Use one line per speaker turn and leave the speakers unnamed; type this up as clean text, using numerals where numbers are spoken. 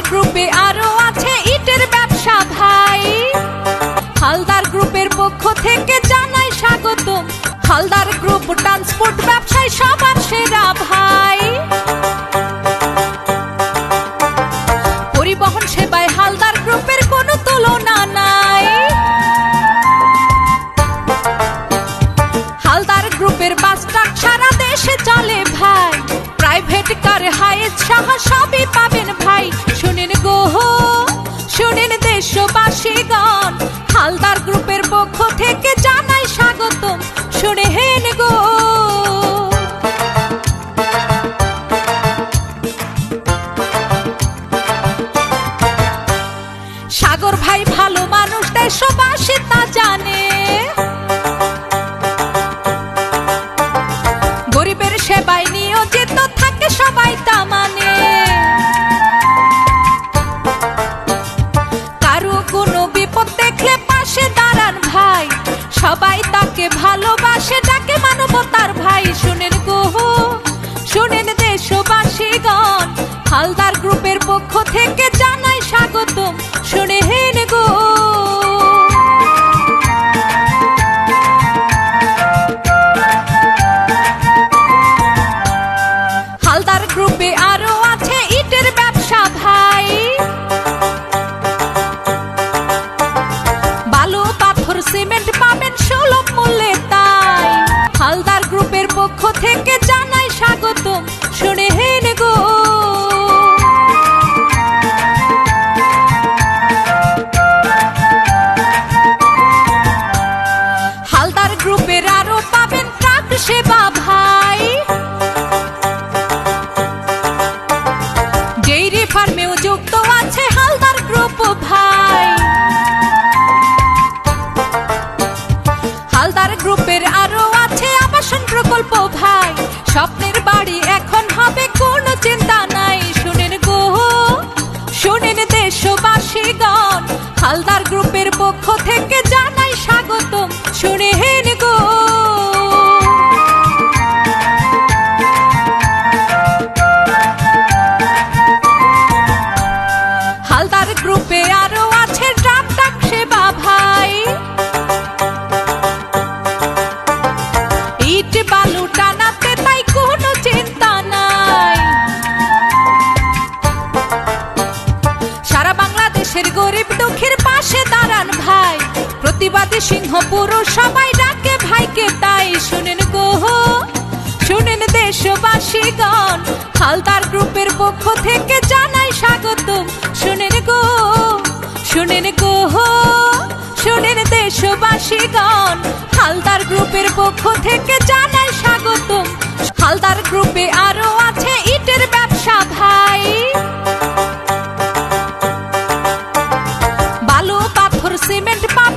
গ্রুপে আরো আছে ইটের ব্যবসা ভাই। হালদার গ্রুপের পক্ষ থেকে জানাই স্বাগতম। হালদার গ্রুপ ট্রান্সপোর্ট ব্যবসায় সবার সেরা ভাই। পরিবহন সেবায় হালদার গ্রুপের কোনো তুলনা নাই। হালদার গ্রুপের বাস ট্রাক সারা দেশে চলে ভাই। প্রাইভেট কার হাইস সহ সবই পাবেন ভাই। শুনেন গো শুনেন দেশবাসীগণ, হালদার গ্রুপের পক্ষ থেকে জানাই স্বাগতম। শুনেন গো সাগর ভাই ভালো মানুষ, দেশবাসী তা জানে। গরিবের সেবায় নিয়োজিত থাকে সবাই তা মানে। কারো কোনো বিপদ দেখলে পাশে দাঁড়ান ভাই। সবাই তাকে ভালোবাসে, ডাকে মানবতার ভাই। শুনেন গো শুনেন দেশবাসীগণ, হালদার গ্রুপের পক্ষ থেকে জানাই স্বাগতম। শুনেন গো হালদার গ্রুপে আরো আছে ইটের ব্যবসা ভাই। বালু পাথর সিমেন্ট পাবেন সুলভ মূল্যে তাই। হালদার গ্রুপের পক্ষ থেকে জানাই স্বাগতম। শুনেন গো হালদার গ্রুপের আরো পাবেন ট্রাক সেবা ভাই। ডেইরি ফার্মেও যুক্ত আছে হালদার গ্রুপ ভাই। হালদার গ্রুপের আরো আছে আবাসন প্রকল্প ভাই। স্বপ্নের বাড়ি এখন হবে, কোনো চিন্তা নাই। শুনেন গো শুনেন দেশবাসীগণ, হালদার গ্রুপের পক্ষ থেকে জানাই স্বাগতম। শুনেন গো হালদার গ্রুপে আরো আছে ড্রাম ট্রাক সেবা ভাই। ইট বালু টানাতে তাই কোনো চিন্তা নাই। সারা বাংলাদেশের গরিব দুঃখীর পাশে দাঁড়ান ভাই। প্রতিবাদী সিংহ পুরুষ সবাই ডাকে ভাইকে তাই। শুনেন গো শুনেন দেশবাসীগণ, হালদার গ্রুপের পক্ষ থেকে জানাই স্বাগতম। শুনেন গো শুনেন গো শুনেন দেশবাসীগণ, হালদার গ্রুপের পক্ষ থেকে জানাই স্বাগতম। হালদার গ্রুপে আরো আছে ইটের ব্যবসা ভাই। বালু পাথর সিমেন্ট পাবেন